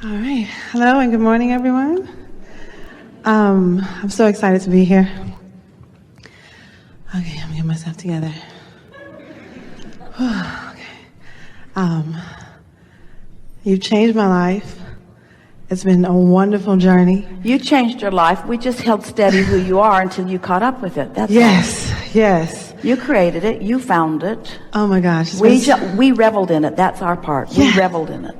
All right. Hello and good morning, everyone. I'm so excited to be here. Okay, I'm getting myself together. Okay. You've changed my life. It's been a wonderful journey. You changed your life. We just held steady who you are until you caught up with it. That's yes, all. Yes. You created it. You found it. Oh my gosh. We reveled in it. That's our part. Yeah. We reveled in it.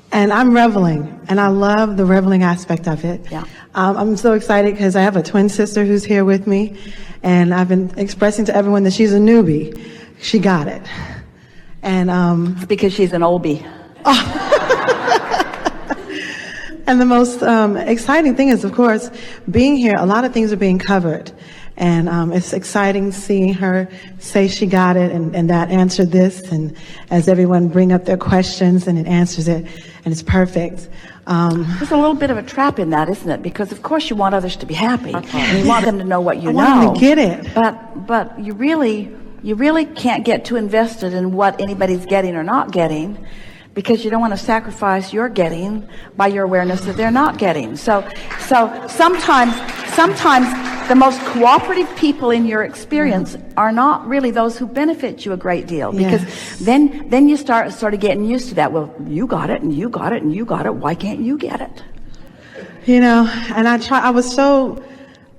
And I'm reveling, and I love the reveling aspect of it. Yeah. I'm so excited because I have a twin sister who's here with me, and I've been expressing to everyone that she's a newbie. She got it. And it's because she's an oldie. And the most exciting thing is, of course, being here, a lot of things are being covered. And it's exciting seeing her say she got it and that answered this. And as everyone bring up their questions and it answers it, and it's perfect. There's a little bit of a trap in that, isn't it? Because, of course, you want others to be happy. And you want them to know what you know. I want them to get it. But you really can't get too invested in what anybody's getting or not getting, because you don't want to sacrifice your getting by your awareness that they're not getting. So sometimes the most cooperative people in your experience are not really those who benefit you a great deal, because then you start sort of getting used to that. Well, you got it, and you got it, and you got it. Why can't you get it? You know, and I was so,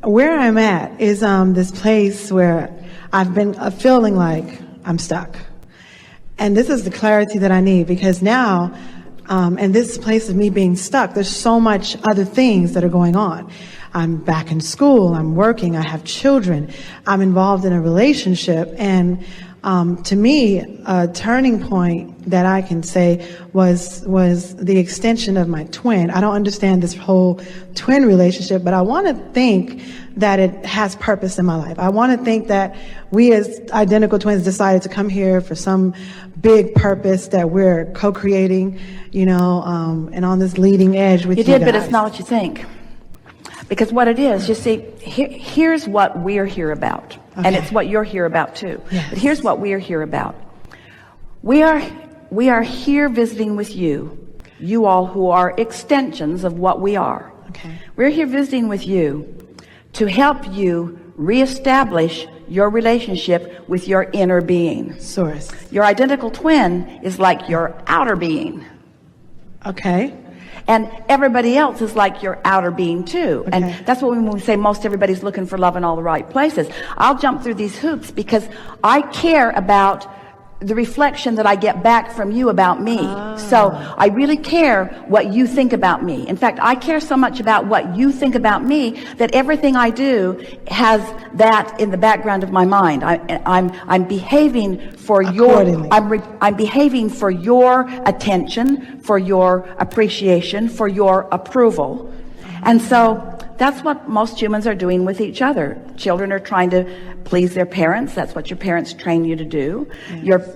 where I'm at is this place where I've been feeling like I'm stuck. And this is the clarity that I need, because now, in this place of me being stuck, there's so much other things that are going on. I'm back in school, I'm working, I have children, I'm involved in a relationship. And to me, a turning point that I can say was the extension of my twin. I don't understand this whole twin relationship, but I want to think that it has purpose in my life. I want to think that we as identical twins decided to come here for some big purpose that we're co-creating, you know, and on this leading edge with you guys. You did, but it's not what you think. Because what it is, you see, here's what we're here about. Okay. And it's what you're here about too. Yes. But here's what we're here about. We are here visiting with you all who are extensions of what we are. Okay. We're here visiting with you to help you reestablish your relationship with your inner being. Source. Your identical twin is like your outer being. Okay. And everybody else is like your outer being too. Okay. And that's what when we say most everybody's looking for love in all the right places. I'll jump through these hoops because I care about the reflection that I get back from you about me. So I really care what you think about me. In fact, I care so much about what you think about me that everything I do has that in the background of my mind. I'm behaving for I'm behaving for your attention, for your appreciation, for your approval. And so that's what most humans are doing with each other. Children are trying to please their parents. That's what your parents train you to do. Yes.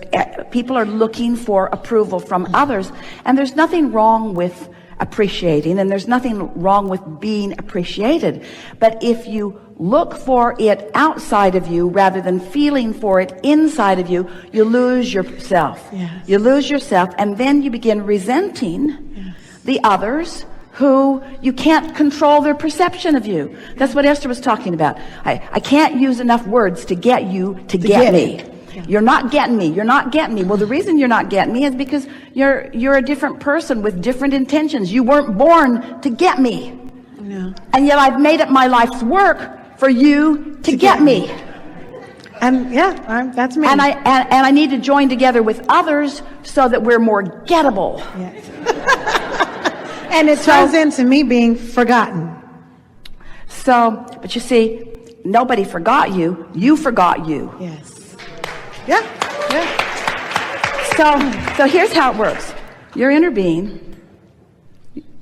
People are looking for approval from others. And there's nothing wrong with appreciating, and there's nothing wrong with being appreciated. But if you look for it outside of you rather than feeling for it inside of you, you lose yourself. Yes. You lose yourself, and then you begin resenting the others who you can't control their perception of you. That's what Esther was talking about. I can't use enough words to get you to get me. Yeah. You're not getting me. You're not getting me. Well, the reason you're not getting me is because you're a different person with different intentions. You weren't born to get me. No. And yet I've made it my life's work for you to get me. And that's me. And I need to join together with others so that we're more gettable. Yes. And it turns into me being forgotten. So, but you see, nobody forgot you. You forgot you. Yes. Yeah. So here's how it works. Your inner being,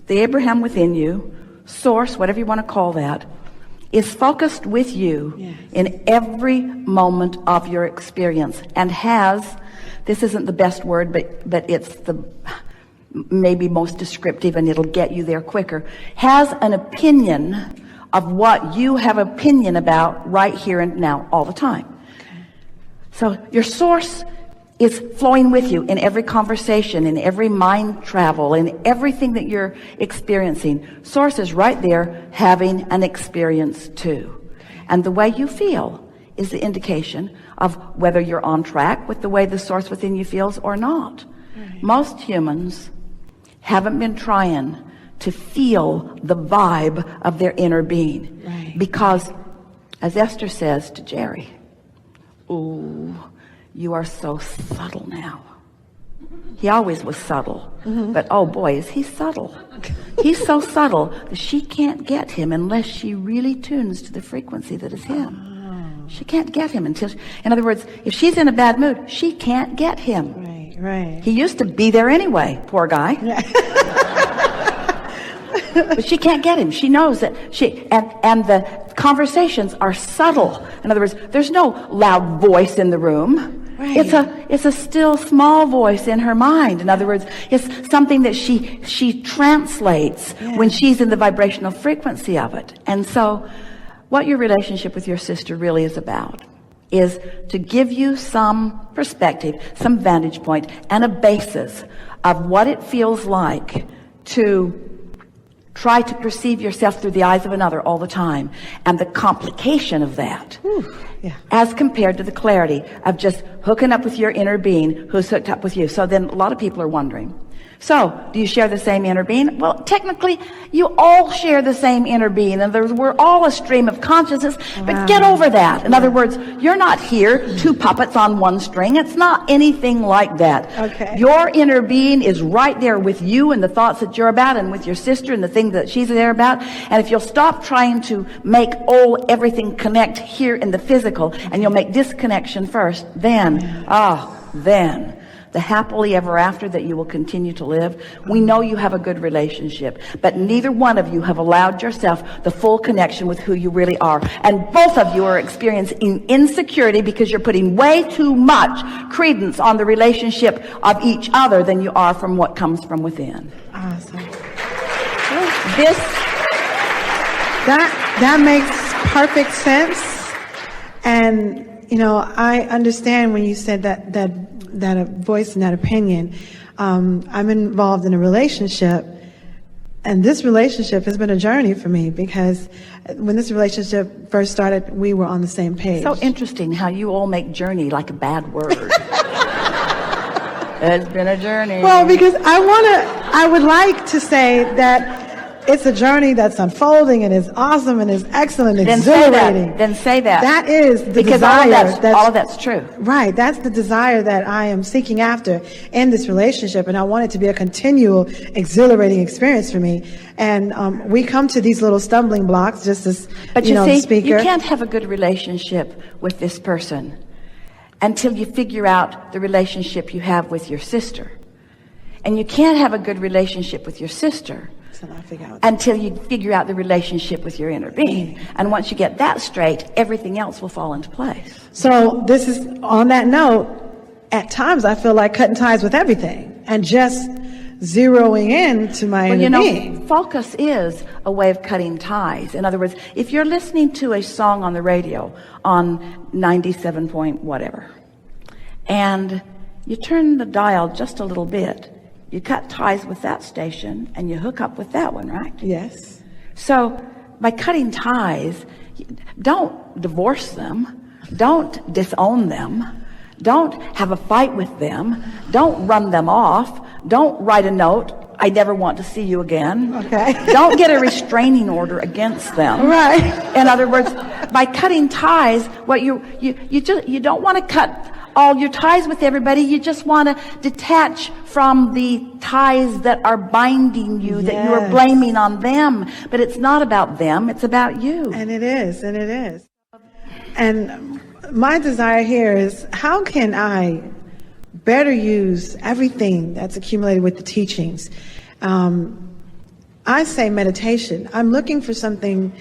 the Abraham within you, source, whatever you want to call that, is focused with you in every moment of your experience, and has, this isn't the best word, but it's the maybe most descriptive, and it'll get you there quicker, has an opinion of what you have opinion about right here and now all the time. Okay. So your source is flowing with you in every conversation, in every mind travel, in everything that you're experiencing. Source is right there having an experience too. And the way you feel is the indication of whether you're on track with the way the source within you feels or not. Right. Most humans haven't been trying to feel the vibe of their inner being. Right. Because, as Esther says to Jerry, ooh, you are so subtle now. He always was subtle, but oh boy, is he subtle. He's so subtle that she can't get him unless she really tunes to the frequency that is him. She can't get him until, in other words, if she's in a bad mood, she can't get him. Right, right. He used to be there anyway, poor guy. But she can't get him. She knows that and the conversations are subtle. In other words, there's no loud voice in the room. Right. It's a still small voice in her mind. In other words, it's something that she translates when she's in the vibrational frequency of it. And so what your relationship with your sister really is about is to give you some perspective, some vantage point, and a basis of what it feels like to try to perceive yourself through the eyes of another all the time, and the complication of that. As compared to the clarity of just hooking up with your inner being who's hooked up with you. So then a lot of people are wondering, so do you share the same inner being? Well, technically you all share the same inner being. In other words, we're all a stream of consciousness, but get over that. In other words, you're not here, two puppets on one string. It's not anything like that. Okay. Your inner being is right there with you and the thoughts that you're about, and with your sister and the things that she's there about. And if you'll stop trying to make everything connect here in the physical, and you'll make this connection first, then the happily ever after that you will continue to live. We know you have a good relationship, but neither one of you have allowed yourself the full connection with who you really are. And both of you are experiencing insecurity because you're putting way too much credence on the relationship of each other than you are from what comes from within. Awesome. That makes perfect sense. And I understand when you said that a voice and that opinion. I'm involved in a relationship, and this relationship has been a journey for me, because when this relationship first started, we were on the same page. So interesting how you all make journey like a bad word. It's been a journey. Well, because I would like to say that it's a journey that's unfolding and is awesome and is excellent and exhilarating. Then say that. That is the because desire. All of that's true. Right. That's the desire that I am seeking after in this relationship. And I want it to be a continual, exhilarating experience for me. And we come to these little stumbling blocks, just as, but you see, speaker. You can't have a good relationship with this person until you figure out the relationship you have with your sister. And you can't have a good relationship with your sister until you figure out the relationship with your inner being. And once you get that straight, everything else will fall into place. So this is, on that note, at times I feel like cutting ties with everything and just zeroing in to my inner being. Focus is a way of cutting ties. In other words, if you're listening to a song on the radio on 97 point whatever, and you turn the dial just a little bit, you cut ties with that station and you hook up with that one, right? Yes. So by cutting ties, don't divorce them. Don't disown them. Don't have a fight with them. Don't run them off. Don't write a note, I never want to see you again. Okay. Don't get a restraining order against them. Right. In other words, by cutting ties, what you don't want to cut all your ties with everybody. You just want to detach from the ties that are binding you, that you are blaming on them. But it's not about them, it's about you. And it is, and it is. And my desire here is, how can I better use everything that's accumulated with the teachings? I say meditation. I'm looking for something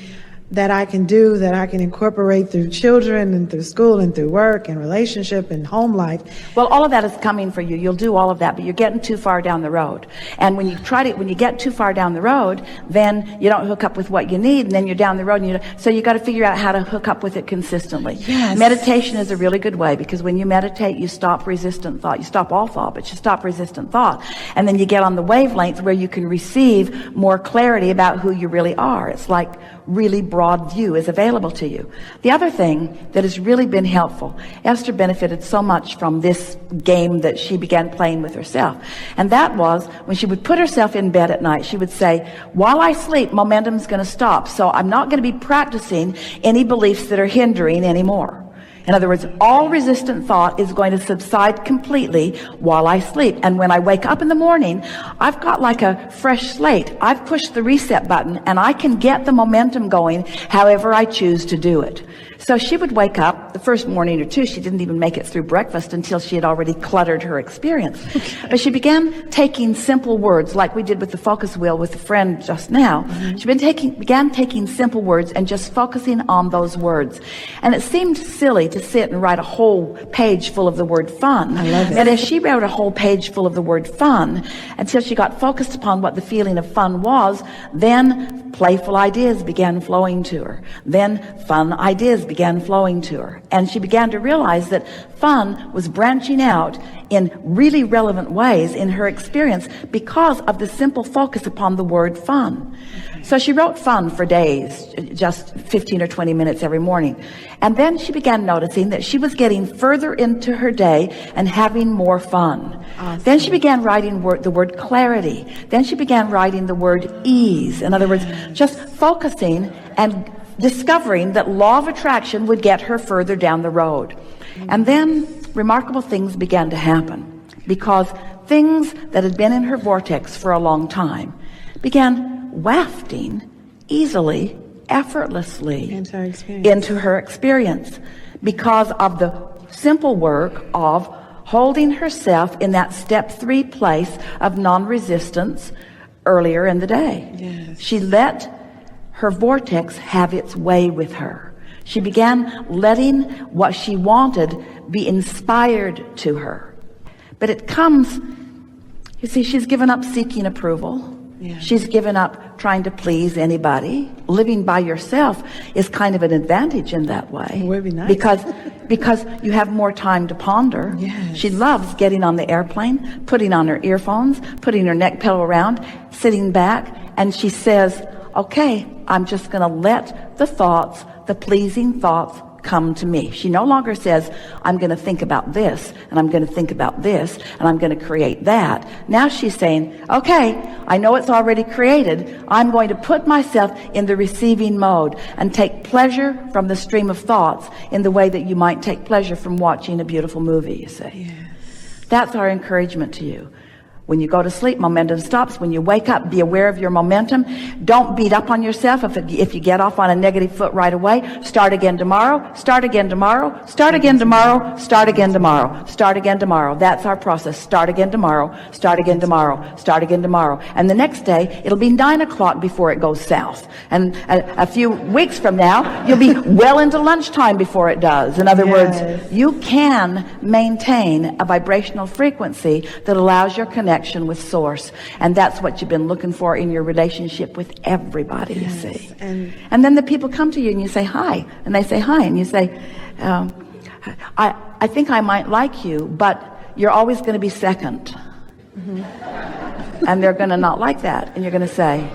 that I can do, that I can incorporate through children and through school and through work and relationship and home life. Well, all of that is coming for you. You'll do all of that, but you're getting too far down the road. And when you get too far down the road, then you don't hook up with what you need, and then you're down the road. So you got to figure out how to hook up with it consistently. Yes. Meditation is a really good way, because when you meditate, you stop resistant thought. You stop all thought, but you stop resistant thought. And then you get on the wavelength where you can receive more clarity about who you really are. It's like really broad view is available to you. The other thing that has really been helpful, Esther benefited so much from this game that she began playing with herself. And that was when she would put herself in bed at night, she would say, while I sleep, momentum's going to stop. So I'm not going to be practicing any beliefs that are hindering anymore. In other words, all resistant thought is going to subside completely while I sleep. And when I wake up in the morning, I've got like a fresh slate. I've pushed the reset button, and I can get the momentum going however I choose to do it. So she would wake up the first morning or two. She didn't even make it through breakfast until she had already cluttered her experience. But she began taking simple words, like we did with the focus wheel with a friend just now. She began taking simple words and just focusing on those words. And it seemed silly to sit and write a whole page full of the word fun. I love it. But as she wrote a whole page full of the word fun, until she got focused upon what the feeling of fun was, then playful ideas began flowing to her. Then fun ideas began flowing to her. And she began to realize that fun was branching out in really relevant ways in her experience because of the simple focus upon the word fun. So she wrote fun for days, just 15 or 20 minutes every morning. And then she began noticing that she was getting further into her day and having more fun. Awesome. Then she began writing the word clarity. Then she began writing the word ease. In other words, just focusing and discovering that law of attraction would get her further down the road. And then remarkable things began to happen, because things that had been in her vortex for a long time began wafting easily, effortlessly into her experience because of the simple work of holding herself in that step 3 place of non-resistance earlier in the day. Yes. She let her vortex have its way with her. She began letting what she wanted be inspired to her. But it comes, you see, she's given up seeking approval. Yeah. She's given up trying to please anybody. Living by yourself is kind of an advantage in that way. It would be nice. Because you have more time to ponder. Yes. She loves getting on the airplane, putting on her earphones, putting her neck pillow around, sitting back, and she says, okay, I'm just going to let the thoughts, the pleasing thoughts, come to me. She no longer says, I'm going to think about this, and I'm going to think about this, and I'm going to create that. Now she's saying, okay, I know it's already created. I'm going to put myself in the receiving mode and take pleasure from the stream of thoughts in the way that you might take pleasure from watching a beautiful movie, you see. Yes. That's our encouragement to you. When you go to sleep, momentum stops. When you wake up, be aware of your momentum. Don't beat up on yourself if you get off on a negative foot right away. Start again tomorrow. Start again tomorrow. Start again tomorrow. Start again tomorrow. Start again tomorrow. That's our process. Start again tomorrow. Start again tomorrow. Start again tomorrow. And the next day, it'll be 9 o'clock before it goes south. And a few weeks from now, you'll be well into lunchtime before it does. In other Yes. words, you can maintain a vibrational frequency that allows your connection with source, and that's what you've been looking for in your relationship with everybody. Yes. You see, And then the people come to you and you say hi, and they say hi, and you say, I think I might like you, but you're always going to be second. And they're going to not like that, and you're going to say,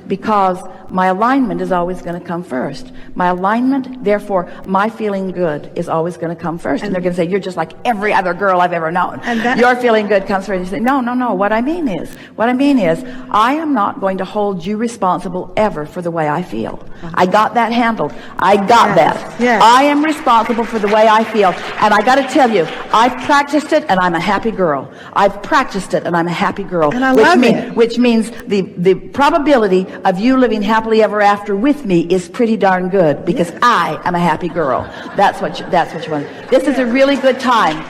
because my alignment is always going to come first. My alignment, therefore, my feeling good is always going to come first. And they're going to say, you're just like every other girl I've ever known. Your feeling good comes first. And you say, no. What I mean is, I am not going to hold you responsible ever for the way I feel. I got that handled. I got that. Yes. I am responsible for the way I feel. And I got to tell you, I've practiced it, and I'm a happy girl. I've practiced it, and I'm a happy girl. And I love it. Which means the probability of you living happily ever after with me is pretty darn good, because I am a happy girl. That's what you want. This is a really good time